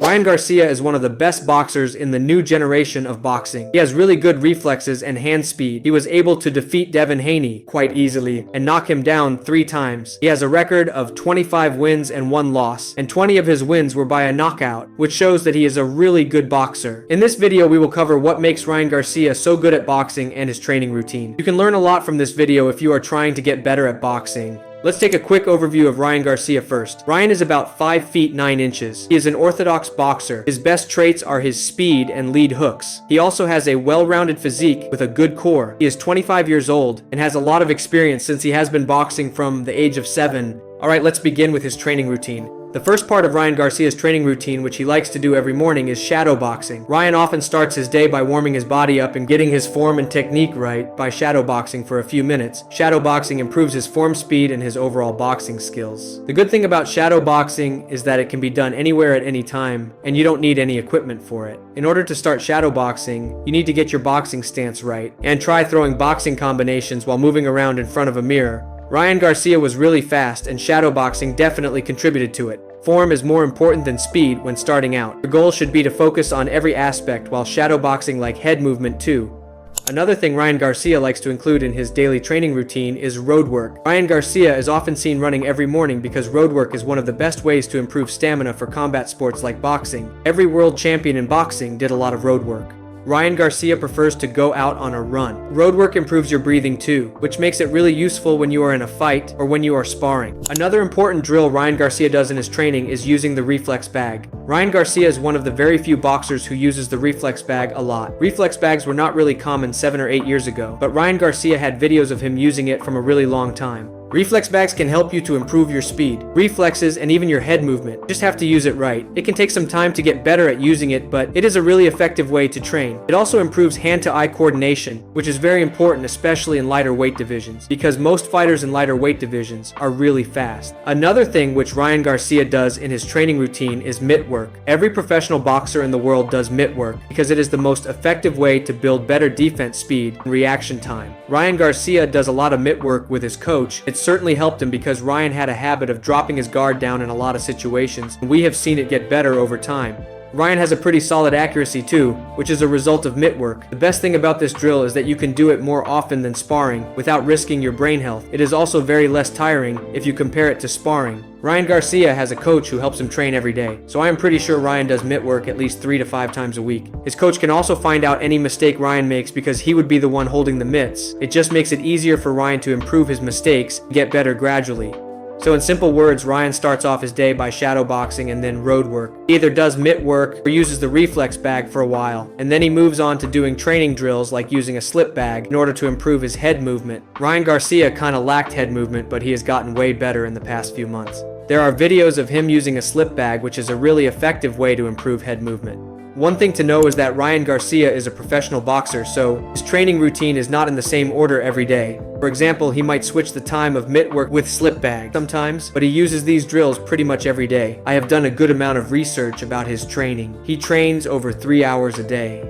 Ryan Garcia is one of the best boxers in the new generation of boxing. He has really good reflexes and hand speed. He was able to defeat Devin Haney quite easily and knock him down 3 times. He has a record of 25 wins and 1 loss, and 20 of his wins were by a knockout, which shows that he is a really good boxer. In this video, we will cover what makes Ryan Garcia so good at boxing and his training routine. You can learn a lot from this video if you are trying to get better at boxing. Let's take a quick overview of Ryan Garcia first. Ryan is about 5 feet 9 inches. He is an orthodox boxer. His best traits are his speed and lead hooks. He also has a well-rounded physique with a good core. He is 25 years old and has a lot of experience since he has been boxing from the age of 7. Alright, let's begin with his training routine. The first part of Ryan Garcia's training routine, which he likes to do every morning, is shadow boxing. Ryan often starts his day by warming his body up and getting his form and technique right by shadow boxing for a few minutes. Shadow boxing improves his form speed and his overall boxing skills. The good thing about shadow boxing is that it can be done anywhere at any time, and you don't need any equipment for it. In order to start shadow boxing, you need to get your boxing stance right, and try throwing boxing combinations while moving around in front of a mirror. Ryan Garcia was really fast, and shadow boxing definitely contributed to it. Form is more important than speed when starting out. Your goal should be to focus on every aspect while shadow boxing, like head movement too. Another thing Ryan Garcia likes to include in his daily training routine is road work. Ryan Garcia is often seen running every morning because road work is one of the best ways to improve stamina for combat sports like boxing. Every world champion in boxing did a lot of road work. Ryan Garcia prefers to go out on a run. Road work improves your breathing too, which makes it really useful when you are in a fight or when you are sparring. Another important drill Ryan Garcia does in his training is using the reflex bag. Ryan Garcia is one of the very few boxers who uses the reflex bag a lot. Reflex bags were not really common 7 or 8 years ago, but Ryan Garcia had videos of him using it from a really long time. Reflex bags can help you to improve your speed, reflexes, and even your head movement. You just have to use it right. It can take some time to get better at using it, but it is a really effective way to train. It also improves hand-to-eye coordination, which is very important, especially in lighter weight divisions, because most fighters in lighter weight divisions are really fast. Another thing which Ryan Garcia does in his training routine is mitt work. Every professional boxer in the world does mitt work because it is the most effective way to build better defense speed and reaction time. Ryan Garcia does a lot of mitt work with his coach. It certainly helped him because Ryan had a habit of dropping his guard down in a lot of situations, and we have seen it get better over time. Ryan has a pretty solid accuracy too, which is a result of mitt work. The best thing about this drill is that you can do it more often than sparring without risking your brain health. It is also very less tiring if you compare it to sparring. Ryan Garcia has a coach who helps him train every day, so I am pretty sure Ryan does mitt work at least 3 to 5 times a week. His coach can also find out any mistake Ryan makes because he would be the one holding the mitts. It just makes it easier for Ryan to improve his mistakes and get better gradually. So in simple words, Ryan starts off his day by shadow boxing and then road work. He either does mitt work or uses the reflex bag for a while, and then he moves on to doing training drills like using a slip bag in order to improve his head movement. Ryan Garcia kinda lacked head movement, but he has gotten way better in the past few months. There are videos of him using a slip bag, which is a really effective way to improve head movement. One thing to know is that Ryan Garcia is a professional boxer, so his training routine is not in the same order every day. For example, he might switch the time of mitt work with slip bag sometimes, but he uses these drills pretty much every day. I have done a good amount of research about his training. He trains over 3 hours a day.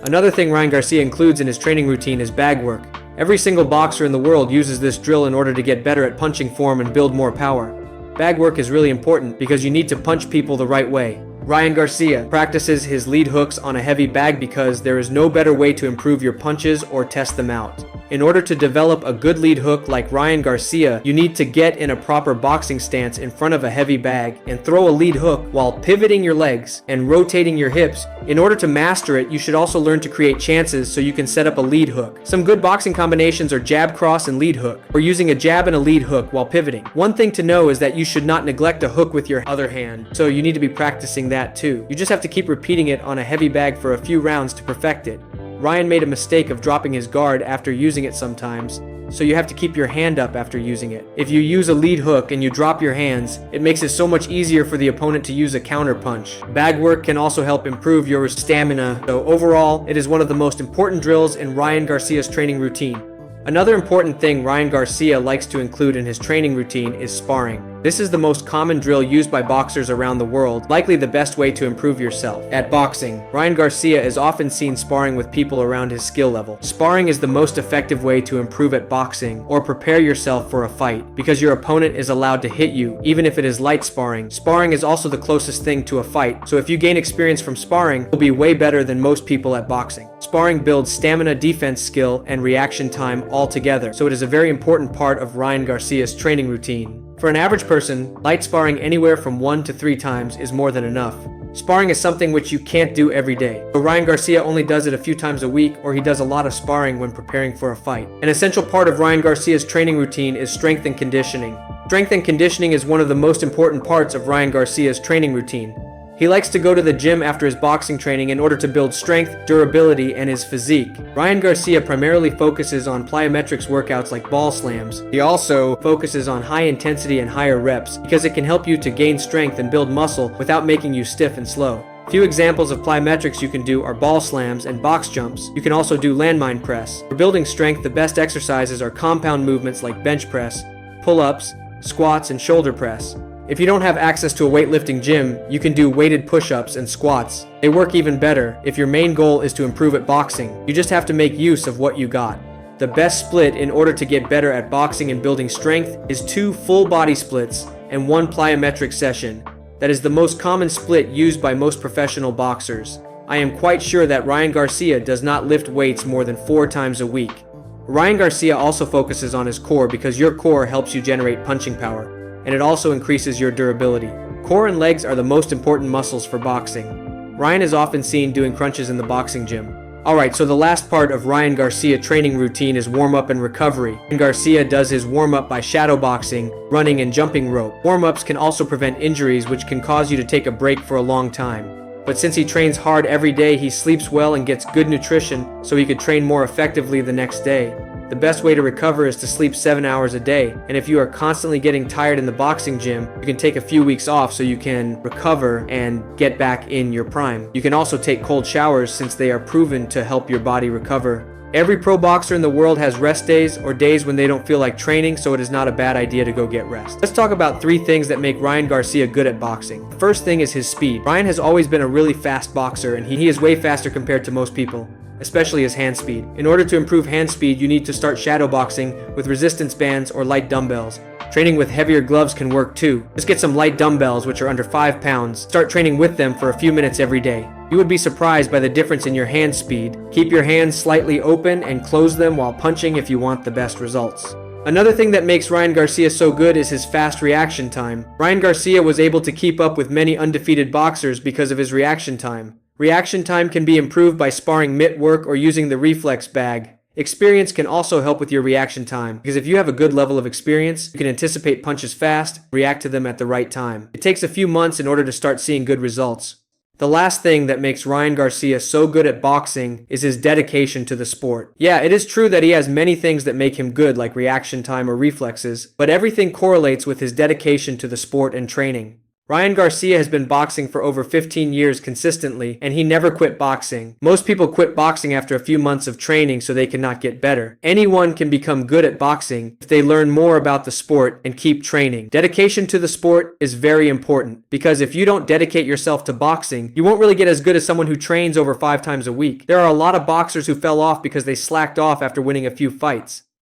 Another thing Ryan Garcia includes in his training routine is bag work. Every single boxer in the world uses this drill in order to get better at punching form and build more power. Bag work is really important because you need to punch people the right way. Ryan Garcia practices his lead hooks on a heavy bag because there is no better way to improve your punches or test them out. In order to develop a good lead hook like Ryan Garcia, you need to get in a proper boxing stance in front of a heavy bag and throw a lead hook while pivoting your legs and rotating your hips. In order to master it, you should also learn to create chances so you can set up a lead hook. Some good boxing combinations are jab cross and lead hook, or using a jab and a lead hook while pivoting. One thing to know is that you should not neglect a hook with your other hand, so you need to be practicing that too. You just have to keep repeating it on a heavy bag for a few rounds to perfect it. Ryan made a mistake of dropping his guard after using it sometimes, so you have to keep your hand up after using it. If you use a lead hook and you drop your hands, it makes it so much easier for the opponent to use a counter punch. Bag work can also help improve your stamina, so overall, it is one of the most important drills in Ryan Garcia's training routine. Another important thing Ryan Garcia likes to include in his training routine is sparring. This is the most common drill used by boxers around the world, likely the best way to improve yourself. At boxing, Ryan Garcia is often seen sparring with people around his skill level. Sparring is the most effective way to improve at boxing or prepare yourself for a fight, because your opponent is allowed to hit you, even if it is light sparring. Sparring is also the closest thing to a fight, so if you gain experience from sparring, you'll be way better than most people at boxing. Sparring builds stamina, defense skill, and reaction time all together, so it is a very important part of Ryan Garcia's training routine. For an average person, light sparring anywhere from 1 to 3 times is more than enough. Sparring is something which you can't do every day, but Ryan Garcia only does it a few times a week, or he does a lot of sparring when preparing for a fight. An essential part of Ryan Garcia's training routine is strength and conditioning. Strength and conditioning is one of the most important parts of Ryan Garcia's training routine. He likes to go to the gym after his boxing training in order to build strength, durability, and his physique. Ryan Garcia primarily focuses on plyometrics workouts like ball slams. He also focuses on high intensity and higher reps because it can help you to gain strength and build muscle without making you stiff and slow. Few examples of plyometrics you can do are ball slams and box jumps. You can also do landmine press. For building strength, the best exercises are compound movements like bench press, pull-ups, squats, and shoulder press. If you don't have access to a weightlifting gym, you can do weighted push-ups and squats. They work even better if your main goal is to improve at boxing. You just have to make use of what you got. The best split in order to get better at boxing and building strength is 2 full body splits and 1 plyometric session. That is the most common split used by most professional boxers. I am quite sure that Ryan Garcia does not lift weights more than 4 times a week. Ryan Garcia also focuses on his core because your core helps you generate punching power, and it also increases your durability. Core and legs are the most important muscles for boxing. Ryan is often seen doing crunches in the boxing gym. Alright, so the last part of Ryan Garcia training routine is warm-up and recovery. Ryan Garcia does his warm-up by shadow boxing, running, and jumping rope. Warm-ups can also prevent injuries, which can cause you to take a break for a long time. But since he trains hard every day, he sleeps well and gets good nutrition so he could train more effectively the next day. The best way to recover is to sleep 7 hours a day, and if you are constantly getting tired in the boxing gym, you can take a few weeks off so you can recover and get back in your prime. You can also take cold showers since they are proven to help your body recover. Every pro boxer in the world has rest days or days when they don't feel like training, so it is not a bad idea to go get rest. Let's talk about 3 things that make Ryan Garcia good at boxing. The first thing is his speed. Ryan has always been a really fast boxer, and he is way faster compared to most people, especially his hand speed. In order to improve hand speed, you need to start shadow boxing with resistance bands or light dumbbells. Training with heavier gloves can work too. Just get some light dumbbells which are under 5 pounds. Start training with them for a few minutes every day. You would be surprised by the difference in your hand speed. Keep your hands slightly open and close them while punching if you want the best results. Another thing that makes Ryan Garcia so good is his fast reaction time. Ryan Garcia was able to keep up with many undefeated boxers because of his reaction time. Reaction time can be improved by sparring mitt work or using the reflex bag. Experience can also help with your reaction time, because if you have a good level of experience, you can anticipate punches fast, react to them at the right time. It takes a few months in order to start seeing good results. The last thing that makes Ryan Garcia so good at boxing is his dedication to the sport. Yeah, it is true that he has many things that make him good, like reaction time or reflexes, but everything correlates with his dedication to the sport and training. Ryan Garcia has been boxing for over 15 years consistently, and he never quit boxing. Most people quit boxing after a few months of training so they cannot get better. Anyone can become good at boxing if they learn more about the sport and keep training. Dedication to the sport is very important, because if you don't dedicate yourself to boxing, you won't really get as good as someone who trains over 5 times a week. There are a lot of boxers who fell off because they slacked off after winning a few fights.